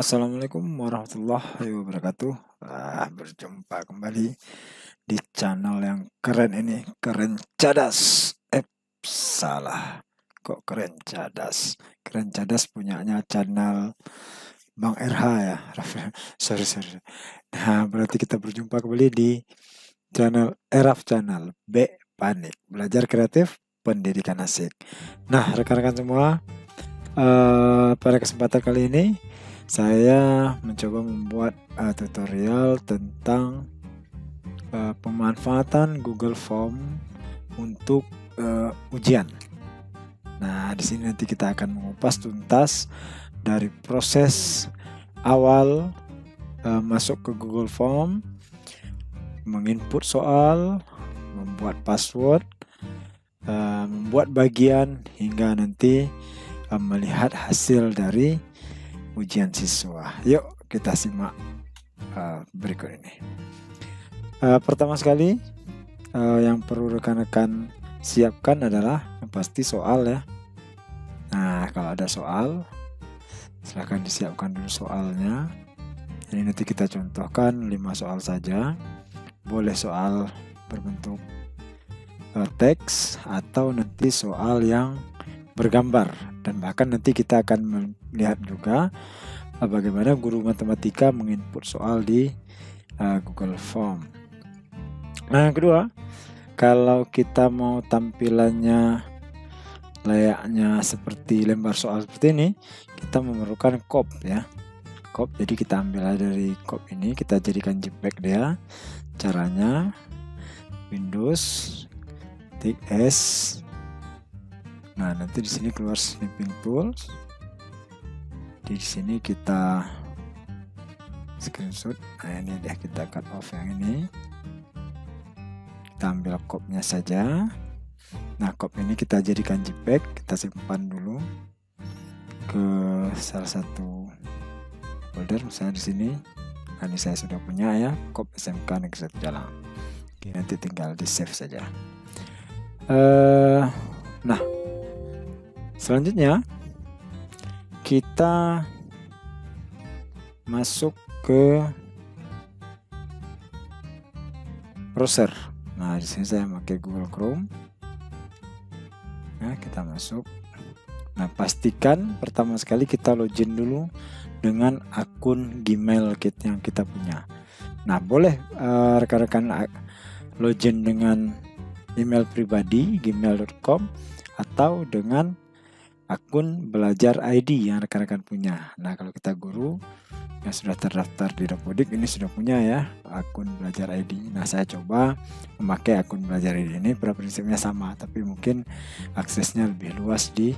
Assalamualaikum warahmatullahi wabarakatuh. Berjumpa kembali di channel yang keren ini, Keren Cadas. Salah. Kok Keren Cadas? Keren Cadas punyanya channel Bang RH ya. sorry. Nah, berarti kita berjumpa kembali di channel Eraf Channel B Panik. Belajar kreatif, pendidikan asik. Nah, rekan-rekan semua, pada kesempatan kali ini saya mencoba membuat tutorial tentang pemanfaatan Google Form untuk ujian. Nah, di sini nanti kita akan mengupas tuntas dari proses awal masuk ke Google Form, menginput soal, membuat password, membuat bagian hingga nanti melihat hasil dari ujian siswa. Yuk kita simak berikut ini. Pertama sekali yang perlu rekan-rekan siapkan adalah yang pasti soal ya. Nah, kalau ada soal silahkan disiapkan dulu soalnya. Ini nanti kita contohkan 5 soal saja. Boleh soal berbentuk teks atau nanti soal yang bergambar, dan bahkan nanti kita akan melihat juga bagaimana guru matematika menginput soal di Google Form. Nah, yang kedua, kalau kita mau tampilannya layaknya seperti lembar soal seperti ini, kita memerlukan cop ya. Cop, jadi kita ambil dari cop ini, kita jadikan JPEG dia. Caranya Windows, Tik S. Nah, nanti di sini keluar snipping tools. Di sini kita screenshot. Nah, ini deh, kita cut off yang ini. Kita ambil copy-nya saja. Nah, copy ini kita jadikan JPEG, kita simpan dulu ke salah satu folder, misalnya di sini. Nah, ini saya sudah punya ya, copy SMK Negeri 1 Jalang. Oke, nanti tinggal di save saja. Nah, selanjutnya kita masuk ke browser. Nah, di sini saya pakai Google Chrome. Nah, kita masuk. Nah, pastikan pertama sekali kita login dulu dengan akun Gmail yang kita punya. Nah, boleh rekan-rekan login dengan email pribadi gmail.com atau dengan akun belajar ID yang rekan-rekan punya. Nah, kalau kita guru yang sudah terdaftar di Dapodik, ini sudah punya ya akun belajar ID. Nah, saya coba memakai akun belajar ID ini, pada prinsipnya sama, tapi mungkin aksesnya lebih luas di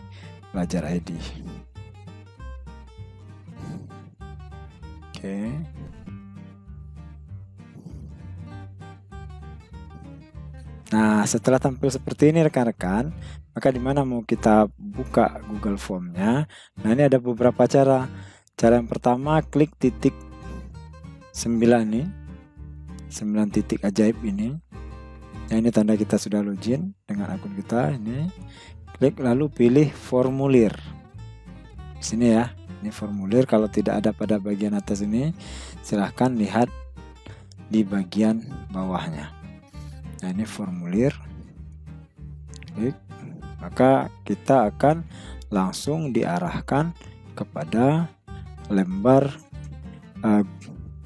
belajar ID. Oke. Nah, setelah tampil seperti ini rekan-rekan, maka di mana mau kita buka Google Form-nya? Nah, ini ada beberapa cara. Cara yang pertama, klik titik 9 nih. 9 titik ajaib ini. Nah, ini tanda kita sudah login dengan akun kita ini. Klik lalu pilih formulir. Di sini ya. Ini formulir, kalau tidak ada pada bagian atas ini, silahkan lihat di bagian bawahnya. Nah, ini formulir. Klik, maka kita akan langsung diarahkan kepada lembar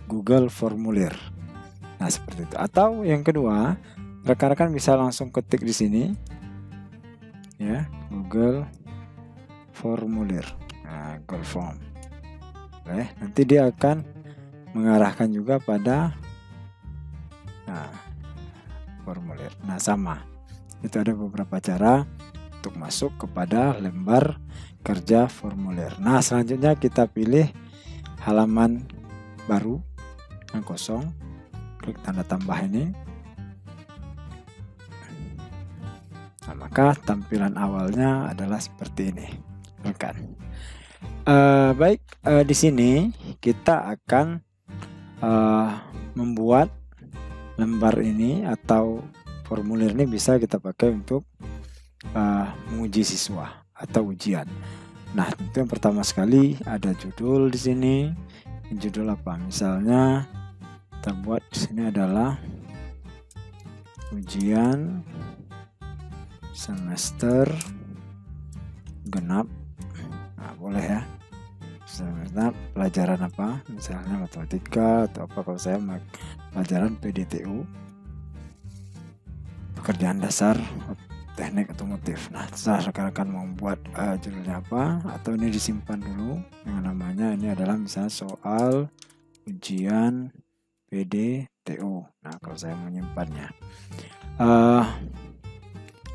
Google Formulir. Nah, seperti itu. Atau yang kedua, rekan-rekan bisa langsung ketik di sini ya, Google Formulir. Nah, Google Form. Nanti dia akan mengarahkan juga pada formulir. Nah, sama. Itu ada beberapa cara untuk masuk kepada lembar kerja formulir. Nah, selanjutnya kita pilih halaman baru yang kosong. Klik tanda tambah ini. Nah, maka tampilan awalnya adalah seperti ini. Bukan. Baik, di sini kita akan membuat lembar ini atau formulir ini bisa kita pakai untuk menguji siswa atau ujian. Nah, tentu yang pertama sekali ada judul di sini. Judul apa? Misalnya kita buat di sini adalah ujian semester genap. Nah, boleh ya. Semester pelajaran apa? Misalnya matematika atau apa. Kalau saya pelajaran PDTU, pekerjaan dasar teknik otomotif. Nah, setelah rekan-rekan membuat judulnya apa, atau ini disimpan dulu dengan namanya. Ini adalah misalnya soal ujian PDTU. Nah, kalau saya menyimpannya,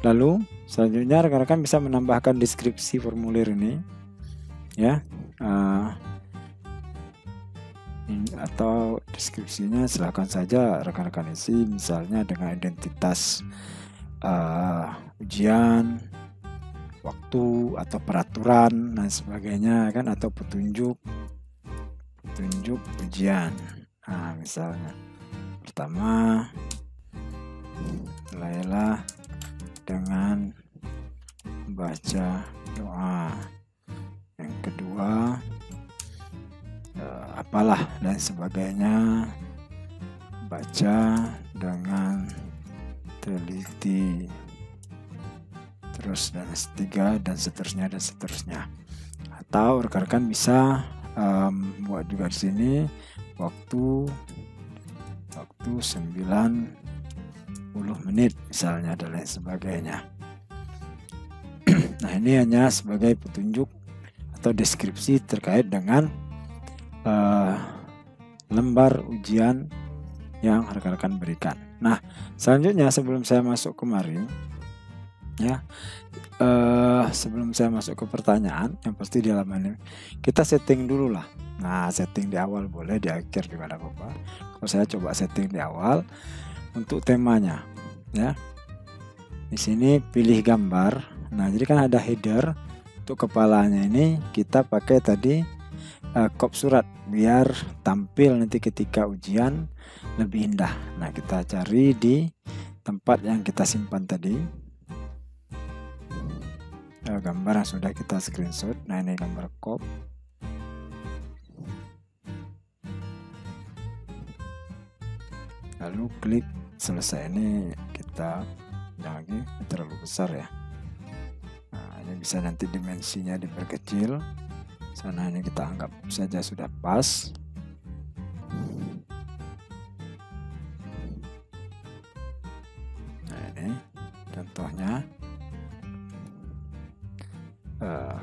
lalu selanjutnya rekan-rekan bisa menambahkan deskripsi formulir ini, ya, atau deskripsinya silahkan saja rekan-rekan isi, misalnya dengan identitas ujian, waktu atau peraturan dan sebagainya kan, atau petunjuk ujian. Nah, misalnya pertama, mulailah dengan membaca doa. Yang kedua, apalah dan sebagainya, baca dengan teliti, terus dan ketiga dan seterusnya. Atau rekan-rekan bisa buat juga di sini waktu 90 menit misalnya dan lain sebagainya. Nah, ini hanya sebagai petunjuk atau deskripsi terkait dengan lembar ujian yang rekan-rekan berikan. Nah, selanjutnya sebelum saya masuk kemari, ya, sebelum saya masuk ke pertanyaan, yang pasti di halaman ini kita setting dulu lah. Nah, setting di awal boleh, di akhir juga ada apa-apa. Kalau saya coba setting di awal untuk temanya, ya. Di sini pilih gambar. Nah, jadi kan ada header. Untuk kepalanya ini kita pakai tadi kop surat biar tampil nanti ketika ujian lebih indah. Nah, kita cari di tempat yang kita simpan tadi, gambar yang sudah kita screenshot. Nah, ini gambar kop. Lalu klik selesai. Ini kita lagi terlalu besar ya. Nah, ini bisa nanti dimensinya diperkecil. Sana ini kita anggap saja sudah pas. Nah, ini contohnya.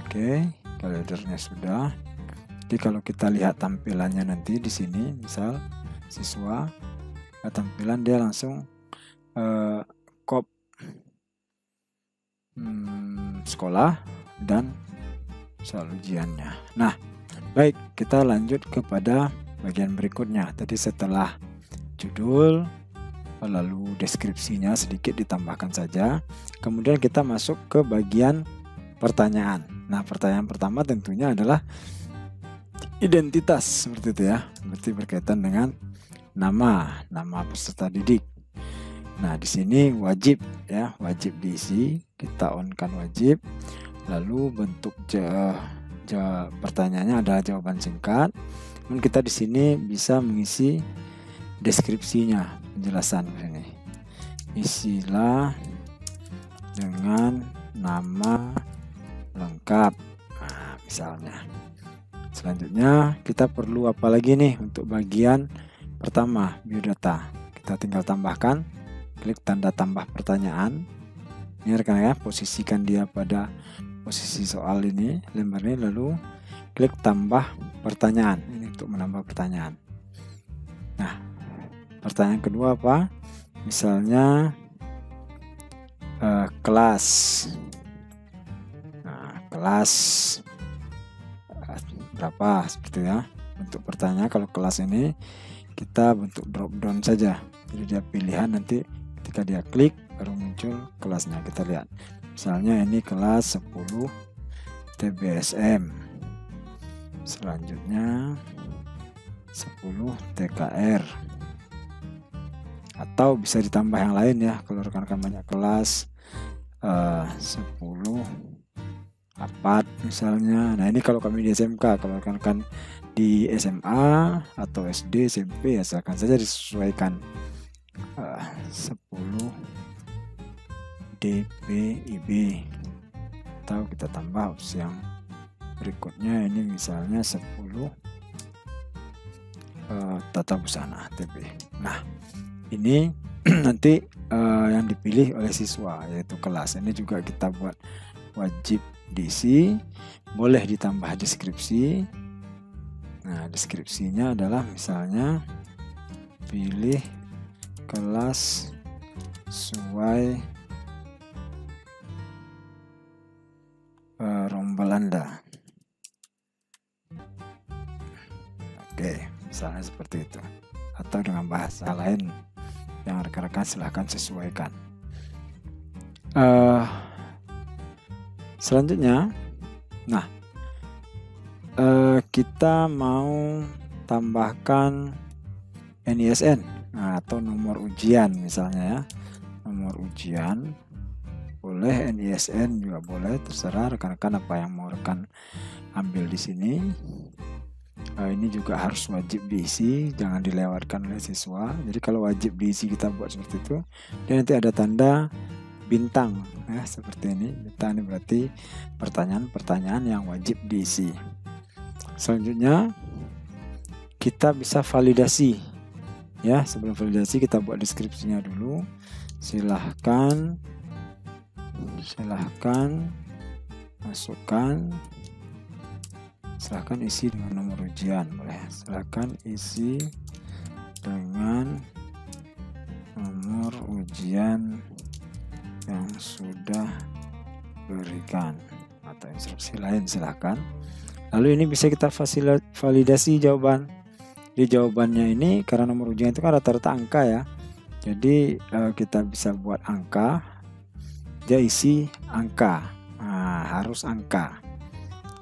Oke, kalender-nya sudah. Jadi kalau kita lihat tampilannya nanti di sini, misal siswa, tampilan dia langsung kop sekolah dan soal ujiannya. Nah, baik, kita lanjut kepada bagian berikutnya. Tadi setelah judul, lalu deskripsinya sedikit ditambahkan saja. Kemudian kita masuk ke bagian pertanyaan. Nah, pertanyaan pertama tentunya adalah identitas, seperti itu ya. Berarti berkaitan dengan nama peserta didik. Nah, di sini wajib ya, wajib diisi. Kita on-kan wajib. Lalu bentuk pertanyaannya adalah jawaban singkat. Dan kita di sini bisa mengisi deskripsinya, penjelasan ini. Isilah dengan nama lengkap. Nah, misalnya. Selanjutnya kita perlu apa lagi nih untuk bagian pertama, biodata. Kita tinggal tambahkan, klik tanda tambah pertanyaan. Ini rekan-rekan, posisikan dia pada posisi soal ini, lembar ini, lalu klik tambah pertanyaan. Ini untuk menambah pertanyaan. Nah, pertanyaan kedua apa? Misalnya kelas. Nah, kelas berapa, seperti ya. Bentuk pertanyaan kalau kelas ini kita bentuk drop down saja. Jadi dia pilihan, nanti ketika dia klik baru muncul kelasnya. Kita lihat. Misalnya ini kelas 10 TBSM. Selanjutnya 10 TKR. Atau bisa ditambah yang lain ya, kalau rekan-rekan banyak kelas, 10 4 misalnya. Nah, ini kalau kami di SMK. Kalau rekan-rekan di SMA atau SD, SMP ya silakan saja disesuaikan. 10 dpIB, atau kita tambah opsi yang berikutnya, ini misalnya 10 tata busana TB. Nah, ini nanti yang dipilih oleh siswa yaitu kelas. Ini juga kita buat wajib diisi, boleh ditambah deskripsi. Nah, deskripsinya adalah misalnya pilih kelas sesuai rombel Anda. Oke, misalnya seperti itu. Atau dengan bahasa lain yang rekan-rekan silahkan sesuaikan. Selanjutnya, nah, kita mau tambahkan NISN atau nomor ujian misalnya ya. Nomor ujian boleh, NISN juga boleh, terserah rekan-rekan apa yang mau rekan ambil di sini. Ini juga harus wajib diisi, jangan dilewatkan oleh siswa. Jadi kalau wajib diisi kita buat seperti itu, dan nanti ada tanda bintang ya, seperti ini. Bintang ini berarti pertanyaan-pertanyaan yang wajib diisi. Selanjutnya kita bisa validasi ya. Sebelum validasi kita buat deskripsinya dulu. Silahkan masukkan, silahkan isi dengan nomor ujian, boleh. Silahkan isi dengan nomor ujian yang sudah berikan atau instruksi lain, silahkan. Lalu ini bisa kita validasi jawaban. Di jawabannya ini karena nomor ujian itu kan rata-rata angka ya. Jadi kita bisa buat angka, dia isi angka. Nah, harus angka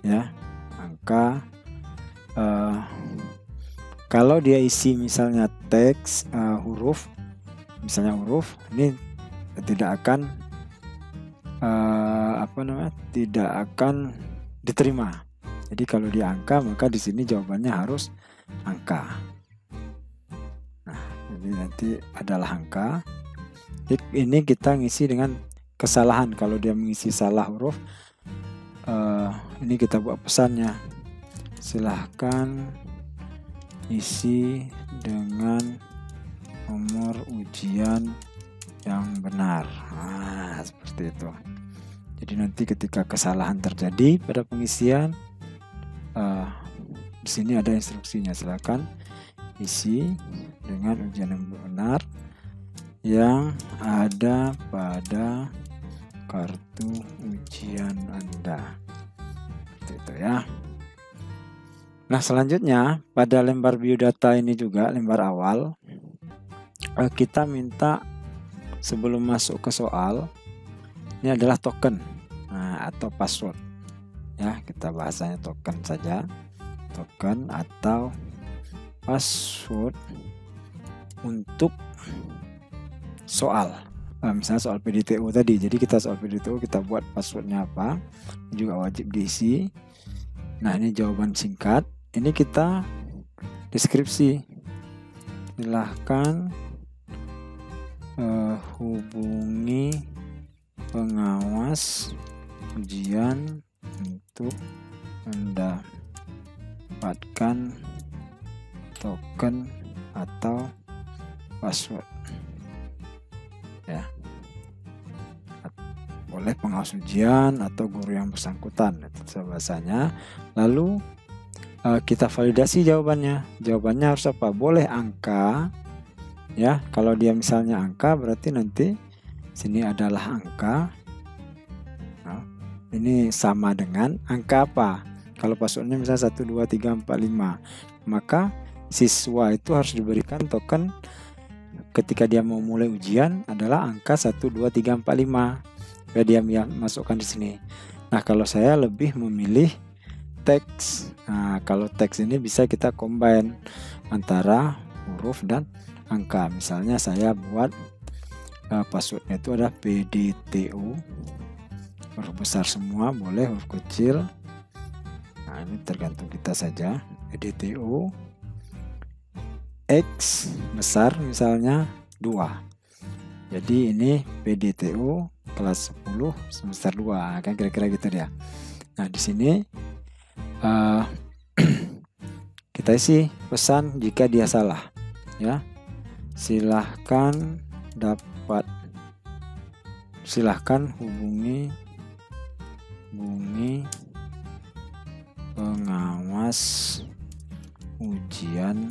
ya, angka. Kalau dia isi misalnya teks, huruf, misalnya huruf, ini tidak akan tidak akan diterima. Jadi kalau dia angka, maka di sini jawabannya harus angka. Nah, jadi nanti adalah angka. Ini kita ngisi dengan kesalahan. Kalau dia mengisi salah huruf, ini kita buat pesannya. Silahkan isi dengan nomor ujian yang benar. Nah, seperti itu. Jadi nanti ketika kesalahan terjadi pada pengisian, di sini ada instruksinya. Silakan isi dengan ujian yang benar yang ada pada kartu ujian Anda. Seperti itu ya. Nah, selanjutnya pada lembar biodata ini juga, lembar awal, kita minta sebelum masuk ke soal, ini adalah token atau password. Ya, kita bahasanya token saja, token atau password untuk soal. Misalnya soal PDTU tadi, jadi kita soal PDTU kita buat passwordnya apa, juga wajib diisi. Nah, ini jawaban singkat, ini kita deskripsi. Silahkan hubungi pengawas ujian untuk mendapatkan token atau password ya. Boleh pengawas ujian atau guru yang bersangkutan, itu bahasanya. Lalu kita validasi jawabannya. Jawabannya harus apa? Boleh angka ya. Kalau dia misalnya angka, berarti nanti sini adalah angka. Ini sama dengan angka apa? Kalau passwordnya misalnya 1, 2, 3, 4, 5, maka siswa itu harus diberikan token ketika dia mau mulai ujian adalah angka 1, 2, 3, 4, 5. Supaya dia masukkan di sini. Nah, kalau saya lebih memilih teks. Nah, kalau teks ini bisa kita combine antara huruf dan angka. Misalnya saya buat passwordnya itu adalah PDTU huruf besar semua boleh, huruf kecil. Nah, ini tergantung kita saja. PDTO X besar misalnya 2. Jadi ini PDTO kelas 10 semester 2, kan kira-kira gitu ya. Nah, di sini kita isi pesan jika dia salah, ya. Silahkan hubungi pengawas ujian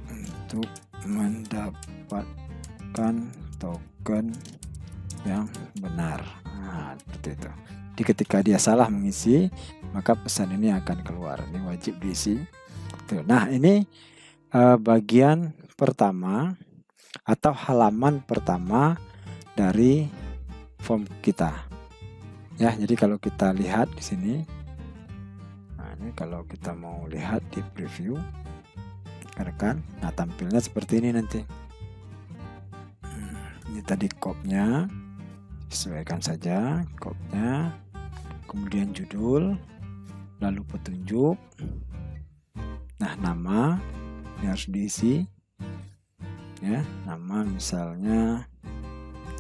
untuk mendapatkan token yang benar. Nah, seperti itu. Jadi ketika dia salah mengisi, maka pesan ini akan keluar. Ini wajib diisi. Tuh. Nah, ini bagian pertama atau halaman pertama dari form kita. Ya, jadi kalau kita lihat di sini, nah ini kalau kita mau lihat di preview, rekan, nah tampilnya seperti ini nanti. Ini tadi kopnya, sesuaikan saja kopnya, kemudian judul, lalu petunjuk. Nah, nama ini harus diisi, ya, nama misalnya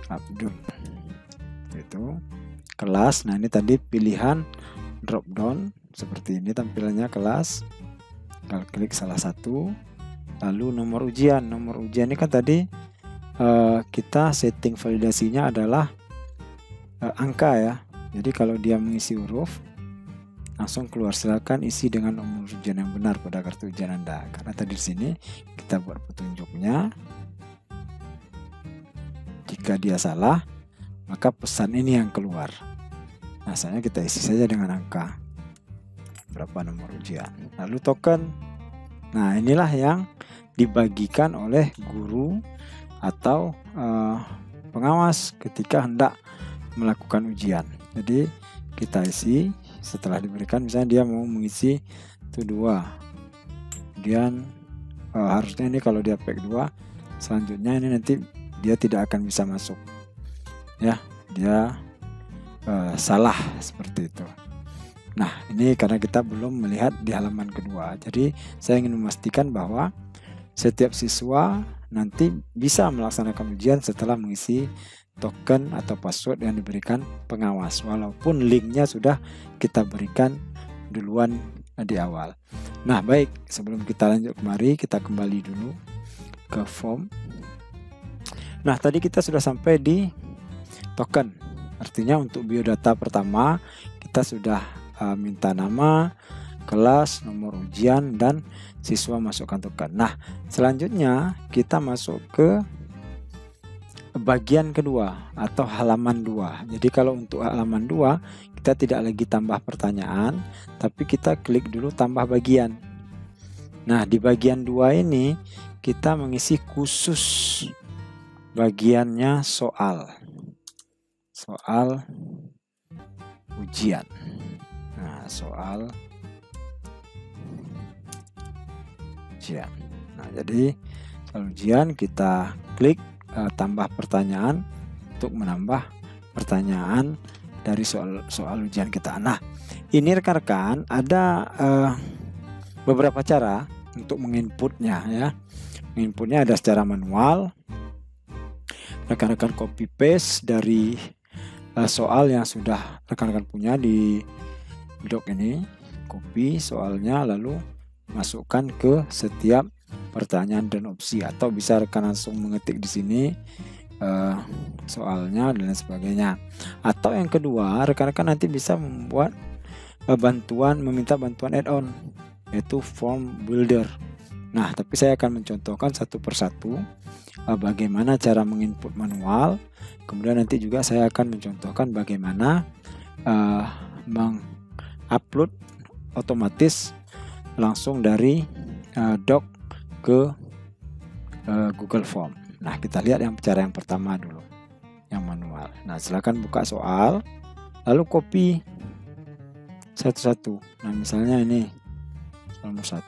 Abdul, itu. Kelas, nah ini tadi pilihan drop down seperti ini tampilannya kelas. Kalau klik salah satu, lalu nomor ujian. Nomor ujian ini kan tadi kita setting validasinya adalah angka, ya. Jadi kalau dia mengisi huruf langsung keluar, silakan isi dengan nomor ujian yang benar pada kartu ujian Anda. Karena tadi di sini kita buat petunjuknya. Jika dia salah, maka pesan ini yang keluar. Nah, misalnya kita isi saja dengan angka berapa nomor ujian. Lalu token. Nah, inilah yang dibagikan oleh guru atau pengawas ketika hendak melakukan ujian. Jadi kita isi setelah diberikan, misalnya dia mau mengisi itu 2. Kemudian harusnya ini kalau dia pack 2, selanjutnya ini nanti dia tidak akan bisa masuk. Ya, dia salah seperti itu. Nah, ini karena kita belum melihat di halaman kedua. Jadi saya ingin memastikan bahwa setiap siswa nanti bisa melaksanakan ujian setelah mengisi token atau password yang diberikan pengawas, walaupun linknya sudah kita berikan duluan di awal. Nah, baik, sebelum kita lanjut kemari, kita kembali dulu ke form. Nah, tadi kita sudah sampai di token. Artinya untuk biodata pertama kita sudah minta nama, kelas, nomor ujian, dan siswa masukkan token. Nah, selanjutnya kita masuk ke bagian kedua atau halaman 2. Jadi kalau untuk halaman 2 kita tidak lagi tambah pertanyaan, tapi kita klik dulu tambah bagian. Nah, di bagian 2 ini kita mengisi khusus bagiannya soal ujian. Nah, soal ujian. Nah, jadi soal ujian kita klik tambah pertanyaan untuk menambah pertanyaan dari soal ujian kita. Nah, ini rekan-rekan ada beberapa cara untuk menginputnya, ya. Menginputnya ada secara manual. Rekan-rekan copy paste dari soal yang sudah rekan-rekan punya di doc ini, copy soalnya lalu masukkan ke setiap pertanyaan dan opsi, atau bisa rekan langsung mengetik di sini soalnya dan lain sebagainya. Atau yang kedua, rekan-rekan nanti bisa membuat meminta bantuan add-on, yaitu form builder. Nah, tapi saya akan mencontohkan satu persatu bagaimana cara menginput manual. Kemudian nanti juga saya akan mencontohkan bagaimana mengupload otomatis langsung dari doc ke Google Form. Nah, kita lihat cara yang pertama dulu, yang manual. Nah, silakan buka soal, lalu copy satu-satu. Nah, misalnya ini nomor 1,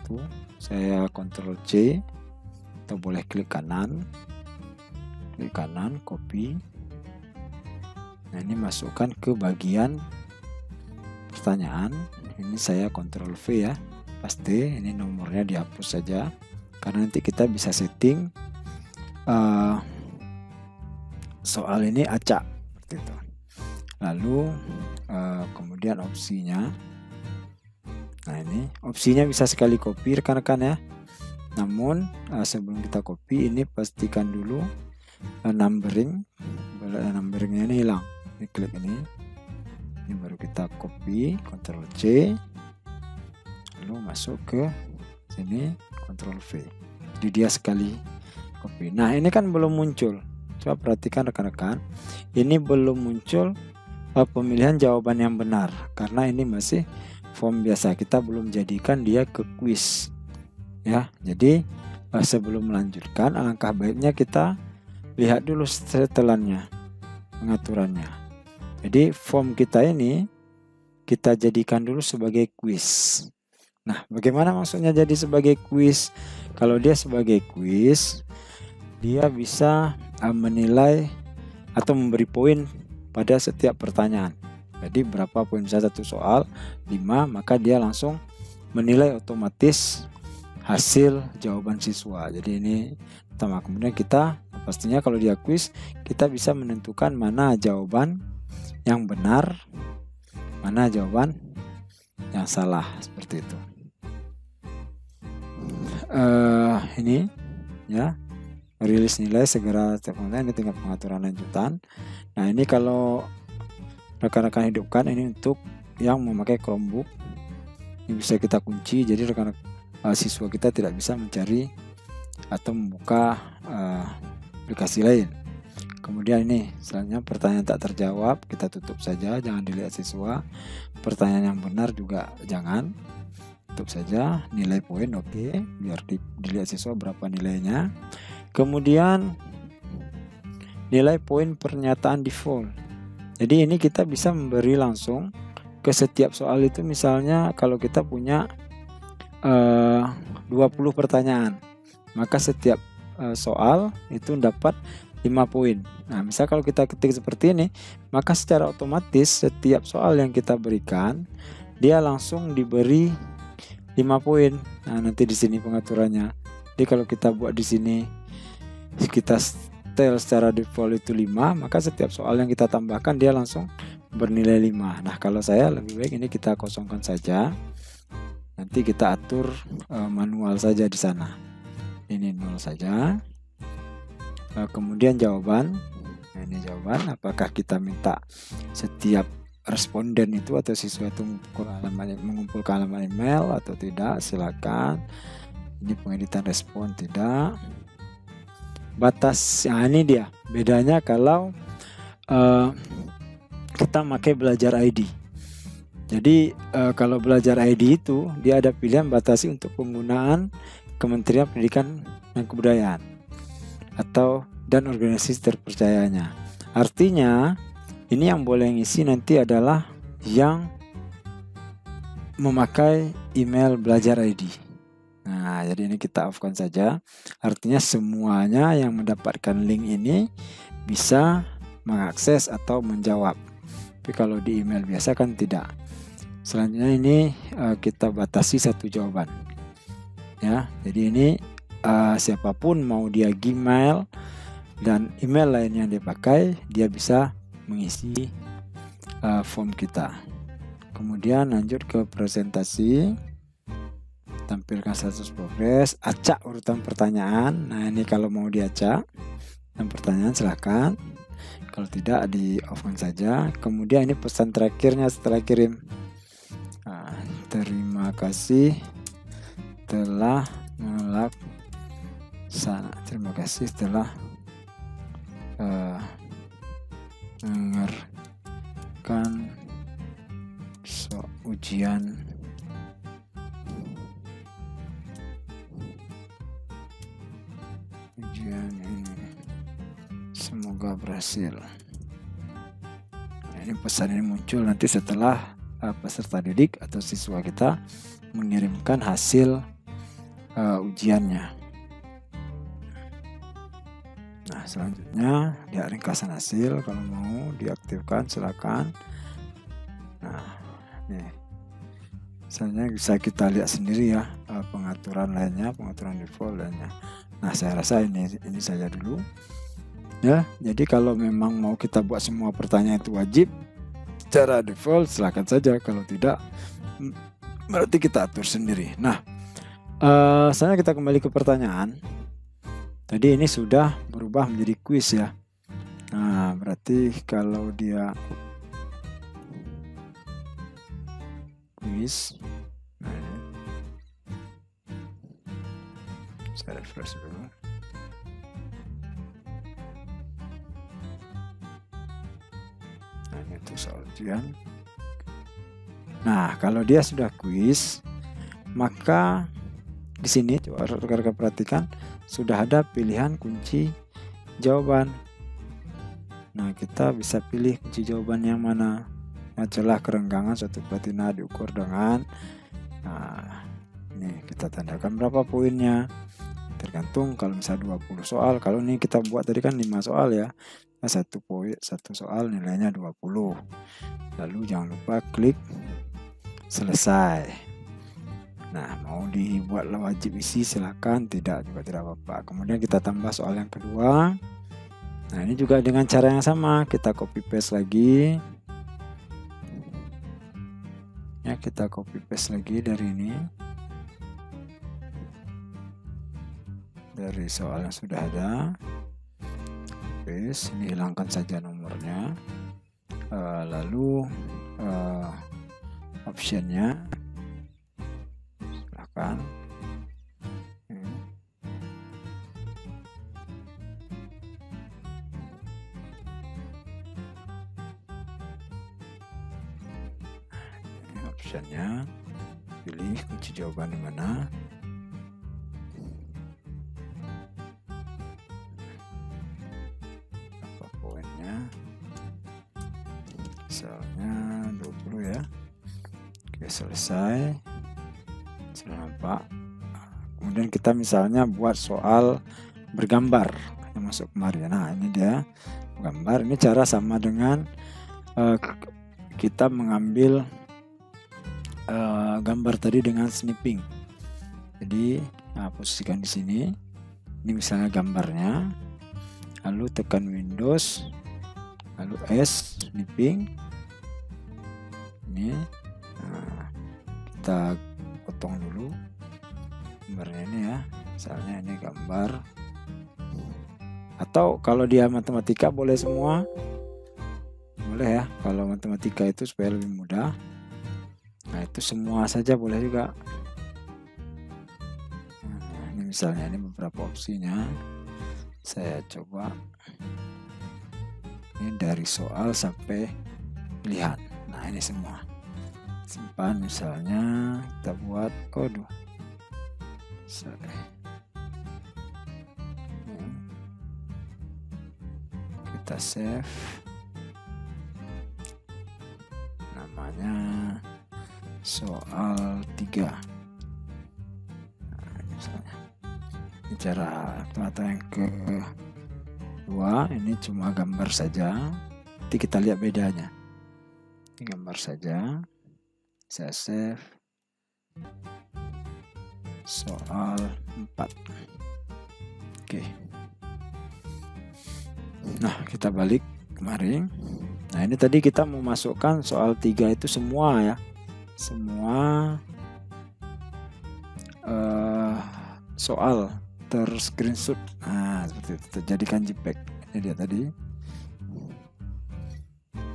saya Ctrl C atau boleh klik kanan. klik kanan, copy. Nah, ini masukkan ke bagian pertanyaan. Ini saya Ctrl V ya, paste. Ini nomornya dihapus saja karena nanti kita bisa setting soal ini acak seperti itu. Lalu kemudian opsinya, nah ini opsinya bisa sekali copy rekan-rekan ya. Namun sebelum kita copy, ini pastikan dulu numberingnya ini hilang. Ini klik ini baru kita copy, Ctrl C, lalu masuk ke sini, Ctrl V. Jadi dia sekali copy. Nah, ini kan belum muncul. Coba perhatikan rekan-rekan, ini belum muncul pemilihan jawaban yang benar karena ini masih form biasa. Kita belum jadikan dia ke quiz ya. Jadi sebelum melanjutkan, alangkah baiknya kita lihat dulu setelannya, pengaturannya. Jadi form kita ini kita jadikan dulu sebagai quiz. Nah, bagaimana maksudnya jadi sebagai quiz? Kalau dia sebagai quiz, dia bisa menilai atau memberi poin pada setiap pertanyaan. Jadi berapa poin, bisa satu soal 5, maka dia langsung menilai otomatis hasil jawaban siswa. Jadi ini pertama. Kemudian kita pastinya kalau dia quiz, kita bisa menentukan mana jawaban yang benar, mana jawaban yang salah, seperti itu. Ini ya, rilis nilai segera ini tingkat pengaturan lanjutan. Nah, ini kalau rekan-rekan hidupkan, ini untuk yang memakai Chromebook, ini bisa kita kunci, jadi rekan-rekan siswa kita tidak bisa mencari atau membuka aplikasi lain. Kemudian ini selanjutnya pertanyaan tak terjawab, kita tutup saja, jangan dilihat siswa. Pertanyaan yang benar juga jangan, tutup saja. Nilai poin oke, biar dilihat siswa berapa nilainya. Kemudian nilai poin pernyataan default. Jadi ini kita bisa memberi langsung ke setiap soal itu. Misalnya kalau kita punya 20 pertanyaan, maka setiap soal itu dapat 5 poin. Nah, misal kalau kita ketik seperti ini, maka secara otomatis setiap soal yang kita berikan, dia langsung diberi 5 poin. Nah, nanti di sini pengaturannya. Jadi kalau kita buat di sini, kita setel secara default itu 5, maka setiap soal yang kita tambahkan dia langsung bernilai 5. Nah, kalau saya lebih baik ini kita kosongkan saja. Nanti kita atur manual saja di sana. Ini 0 saja. Kemudian jawaban. Nah, ini jawaban. Apakah kita minta setiap responden itu atau siswa itu mengumpulkan halaman email atau tidak? Silakan. Ini pengeditan respon, tidak. Batas, nah ini dia bedanya kalau kita pakai belajar ID. Jadi kalau belajar ID itu dia ada pilihan batasi untuk penggunaan Kementerian Pendidikan dan Kebudayaan atau dan organisasi terpercayanya. Artinya ini yang boleh ngisi nanti adalah yang memakai email belajar ID. Nah, jadi ini kita off-kan saja. Artinya semuanya yang mendapatkan link ini bisa mengakses atau menjawab. Tapi kalau di email biasa kan tidak. Selanjutnya ini kita batasi 1 jawaban. Ya, jadi ini siapapun mau dia Gmail dan email lain yang dipakai, dia bisa mengisi form kita. Kemudian lanjut ke presentasi. Tampilkan status progres, acak urutan pertanyaan. Nah, ini kalau mau diacak dan pertanyaan silahkan, kalau tidak di off-kan saja. Kemudian ini pesan terakhirnya setelah kirim. Nah, terima kasih telah terima kasih telah mengerjakan ujian ini, semoga berhasil. Nah, ini pesan ini muncul nanti setelah peserta didik atau siswa kita mengirimkan hasil ujiannya. Nah, selanjutnya lihat ringkasan hasil, kalau mau diaktifkan silakan. Nah, nih misalnya bisa kita lihat sendiri ya pengaturan lainnya, pengaturan default lainnya. Nah, saya rasa ini saja dulu ya. Jadi kalau memang mau kita buat semua pertanyaan itu wajib secara default, silakan saja. Kalau tidak, berarti kita atur sendiri. Nah, selanjutnya kita kembali ke pertanyaan. Tadi ini sudah berubah menjadi kuis ya. Nah, berarti kalau dia kuis, nah ini saya refresh dulu. Nah, ini untuk soal ujian. Nah, kalau dia sudah kuis, maka di sini coba rekan-rekan perhatikan sudah ada pilihan kunci jawaban. Nah, kita bisa pilih kunci jawaban yang mana. Nah, celah kerenggangan suatu platina diukur dengan, nah ini kita tandakan berapa poinnya. Tergantung, kalau misalnya 20 soal, kalau ini kita buat tadi kan 5 soal ya. Nah, satu soal nilainya 20. Lalu jangan lupa klik selesai. Nah, mau dibuat wajib isi silakan, tidak juga tidak apa-apa. Kemudian kita tambah soal yang kedua. Nah, ini juga dengan cara yang sama, kita copy paste lagi. Ya, kita copy paste lagi dari ini. Dari soal yang sudah ada. Paste, ini hilangkan saja nomornya. Lalu optionnya silakan. Optionnya pilih kunci jawaban di mana. Apa poinnya? Misalnya 20 ya. Oke, selesai. Sudah nampak. Kemudian kita misalnya buat soal bergambar yang masuk kemarin. Nah, ini dia gambar. Ini cara sama dengan kita mengambil gambar tadi dengan snipping. Jadi, nah, posisikan di sini. Ini misalnya gambarnya. Lalu tekan Windows, lalu S snipping. Ini, nah, kita potong dulu gambarnya ini ya. Misalnya ini gambar. Atau kalau dia matematika boleh semua. Boleh ya, kalau matematika itu supaya lebih mudah. Nah, itu semua saja boleh juga. Nah, ini misalnya ini beberapa opsinya. Saya coba. Ini dari soal sampai pilihan. Nah, ini semua. Simpan misalnya, kita buat kode. Kita save. Namanya soal 3. Nah, misalnya ini cara atau yang kedua, ini cuma gambar saja. Nanti kita lihat bedanya. Ini gambar saja. Saya save. Soal 4. Oke. Nah, kita balik kemarin. Nah, ini tadi kita mau masukkan soal 3 itu semua ya. Semua soal ter-screenshot. Nah, seperti itu, terjadikan JPEG. Ini dia tadi.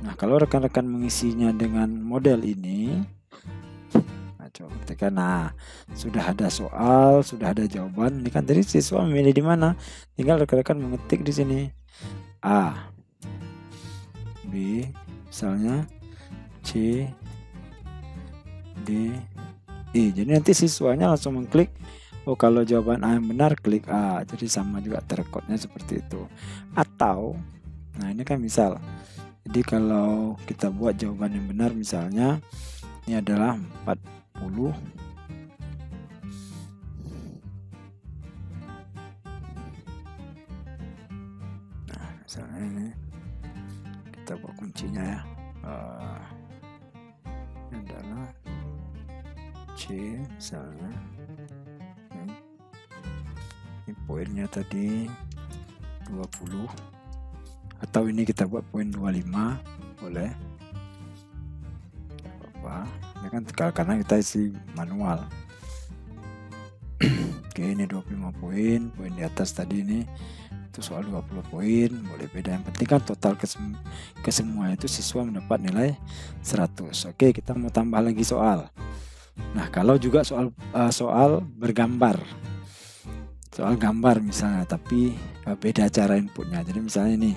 Nah, kalau rekan-rekan mengisinya dengan model ini, nah, coba ketika, nah, sudah ada soal, sudah ada jawaban. Ini kan tadi siswa memilih di mana? Tinggal rekan-rekan mengetik di sini. A, B, misalnya C, D, E. Jadi nanti siswanya langsung mengklik, oh kalau jawaban A yang benar klik A. Jadi sama juga terkodnya seperti itu. Atau, nah ini kan misal, jadi kalau kita buat jawaban yang benar misalnya ini adalah 40. kita buat kuncinya ya. Ini adalah C misalnya. Ini poinnya tadi 20, atau ini kita buat poin 25 boleh. Apa? Ini kan karena kita isi manual. Oke, ini 25 poin, poin di atas tadi ini itu soal 20 poin, boleh beda. Yang penting kan total ke semua itu siswa mendapat nilai 100. Oke, kita mau tambah lagi soal. Nah, kalau juga soal bergambar, soal gambar misalnya, tapi beda cara inputnya. Jadi misalnya ini,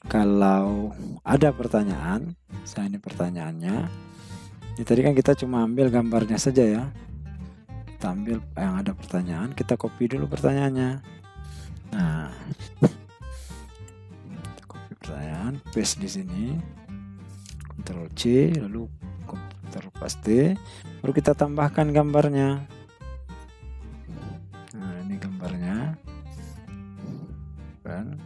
kalau ada pertanyaan, misalnya ini pertanyaannya, ini tadi kan kita cuma ambil gambarnya saja ya. Kita ambil yang ada pertanyaan, kita copy dulu pertanyaannya. Nah, kita copy pertanyaan, paste di sini, Ctrl C, lalu Ctrl paste, baru kita tambahkan gambarnya. Nah, ini gambarnya, kan?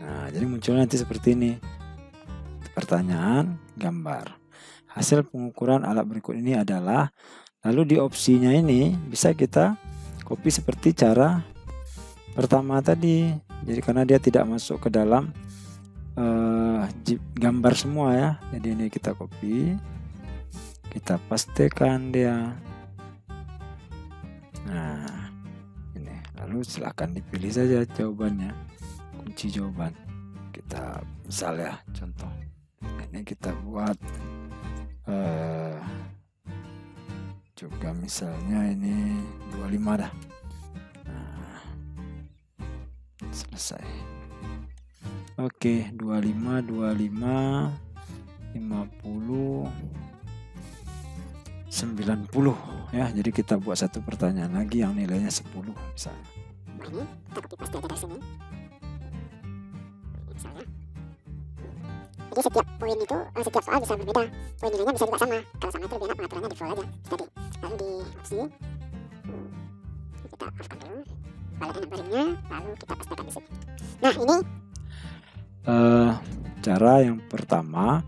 Nah, jadi muncul nanti seperti ini. Pertanyaan, gambar. Hasil pengukuran alat berikut ini adalah, lalu di opsinya ini bisa kita copy seperti cara pertama tadi. Jadi karena dia tidak masuk ke dalam gambar semua ya. Jadi ini kita copy, kita pastekan dia. Nah, ini. Lalu silahkan dipilih saja jawabannya, kunci jawaban. Kita misalnya contoh. Ini kita buat juga misalnya ini 25 dah. Nah, selesai. Oke, 25, 50, 90 ya. Jadi kita buat satu pertanyaan lagi yang nilainya 10 misalnya. Ini kita copy paste aja dari sini. Misalnya. Jadi setiap poin itu, setiap soal bisa berbeda. Poin nilainya bisa juga sama. Kalau sama itu lebih enak, pengaturannya default aja tadi. Lalu di opsi kita off-kan dulu, balik numberingnya, lalu kita pastekan di sini. Nah, ini cara yang pertama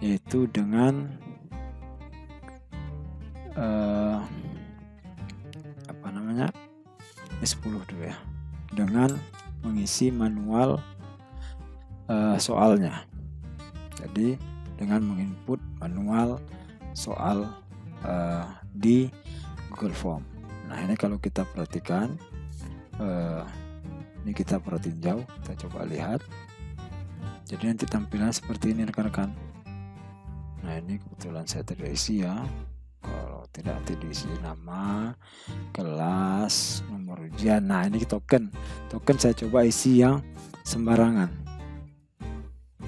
yaitu dengan apa namanya, S10 dulu ya, dengan mengisi manual soalnya. Jadi dengan menginput manual soal di Google Form. Nah, ini kalau kita perhatikan, ini kita perhatiin jauh, kita coba lihat. Jadi nanti tampilan seperti ini rekan-rekan. Nah, ini kebetulan saya tidak isi ya. Kalau tidak nanti diisi nama, kelas, nomor ujian. Nah, ini token saya coba isi yang sembarangan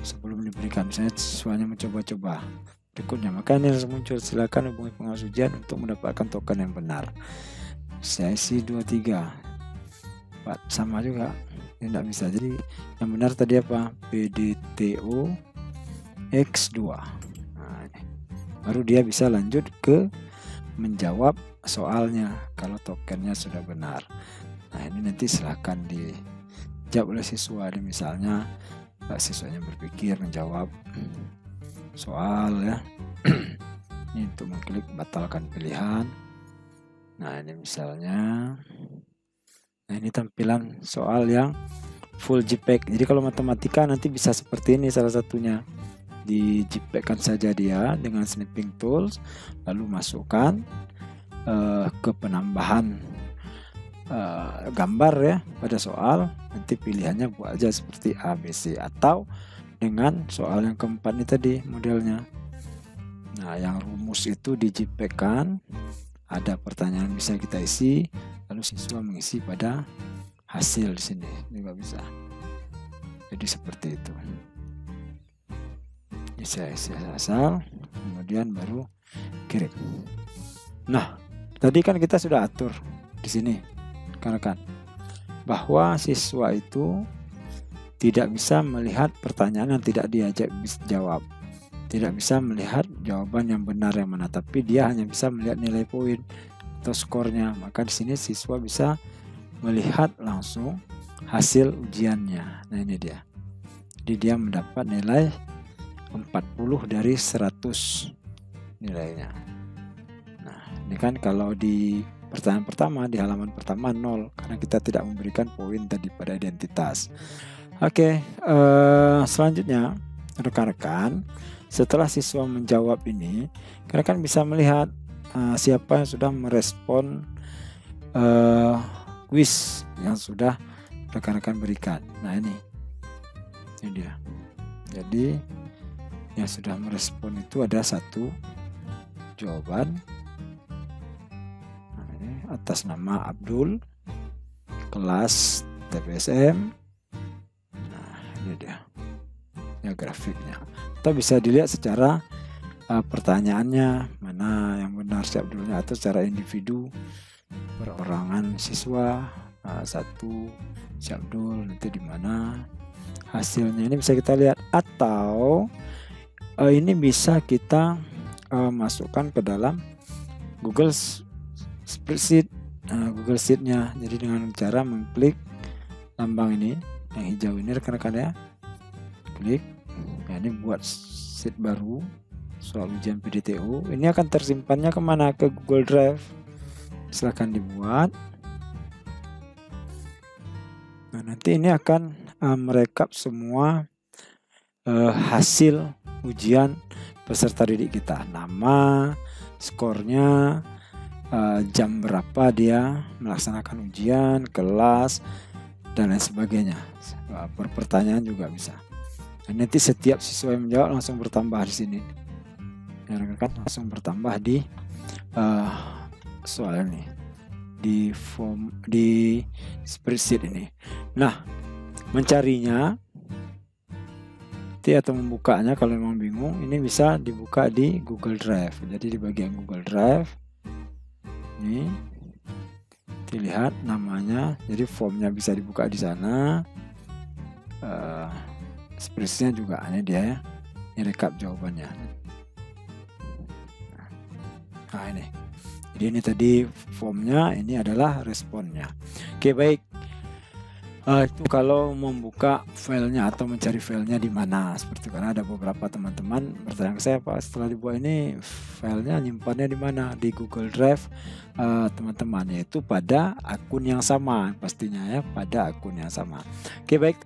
sebelum diberikan. Misalnya siswanya mencoba-coba berikutnya, maka ini harus muncul, silakan hubungi pengawas ujian untuk mendapatkan token yang benar. Saya isi 23, sama juga, ini tidak bisa. Jadi yang benar tadi apa? PDTO X2. Nah, ini. Baru dia bisa lanjut ke menjawab soalnya kalau tokennya sudah benar. Nah, ini nanti silahkan dijawab oleh siswa. Ini misalnya siswanya berpikir menjawab soal ya. Ini untuk mengklik batalkan pilihan. Nah, ini misalnya, nah ini tampilan soal yang full JPEG. Jadi kalau matematika nanti bisa seperti ini, salah satunya di JPEG-kan saja dia dengan snipping tools, lalu masukkan ke penambahan gambar ya pada soal. Nanti pilihannya buat aja seperti A, B, C, atau dengan soal yang keempat ini tadi modelnya. Nah, yang rumus itu di JPEG-kan, ada pertanyaan bisa kita isi, lalu siswa mengisi pada hasil di sini juga bisa. Jadi seperti itu. Ini saya isi asal, kemudian baru kirim. Nah, tadi kan kita sudah atur di sini, rekan-rekan, bahwa siswa itu tidak bisa melihat pertanyaan yang tidak diajak jawab, tidak bisa melihat jawaban yang benar yang mana, tapi dia hanya bisa melihat nilai poin atau skornya. Maka di sini siswa bisa melihat langsung hasil ujiannya. Nah ini dia. Jadi dia mendapat nilai 40 dari 100 nilainya. Nah ini kan kalau di pertanyaan pertama, di halaman pertama 0, karena kita tidak memberikan poin tadi pada identitas. Oke, selanjutnya rekan-rekan, setelah siswa menjawab ini, rekan bisa melihat siapa yang sudah merespon kuis yang sudah rekan-rekan berikan. Nah ini dia. Jadi yang sudah merespon itu ada 1 jawaban. Nah, ini atas nama Abdul, kelas TPSM. Nah ini dia ya grafiknya. Kita bisa dilihat secara pertanyaannya mana yang benar si Abdulnya, atau secara individu perorangan siswa. 1 si Abdul nanti di mana hasilnya, ini bisa kita lihat, atau ini bisa kita masukkan ke dalam Google Spreadsheet, Google Sheet-nya. Jadi dengan cara mengklik lambang ini yang hijau ini rekan-rekan ya, klik. Nah, ini buat sheet baru soal ujian PDTU. Ini akan tersimpannya kemana? Ke Google Drive. Silahkan dibuat. Nah, nanti ini akan merekap semua hasil ujian peserta didik kita, nama, skornya, jam berapa dia melaksanakan ujian, kelas, dan lain sebagainya. Per pertanyaan juga bisa. Dan nanti setiap siswa yang menjawab langsung bertambah di sini. Ya, rekan-rekan, langsung bertambah di soal ini, di form, di spreadsheet ini. Nah, mencarinya atau membukanya kalau memang bingung, ini bisa dibuka di Google Drive. Jadi di bagian Google Drive ini dilihat namanya, jadi formnya bisa dibuka di sana. Spreadsheetnya juga ini dia ya, ini rekap jawabannya. Nah ini, jadi ini tadi formnya, ini adalah responnya. Oke baik. Itu kalau membuka filenya atau mencari filenya di mana, seperti karena ada beberapa teman-teman bertanya ke saya, Pak, setelah dibuat ini filenya nyimpannya di mana? Di Google Drive teman-teman, yaitu pada akun yang sama pastinya ya, pada akun yang sama. Oke baik.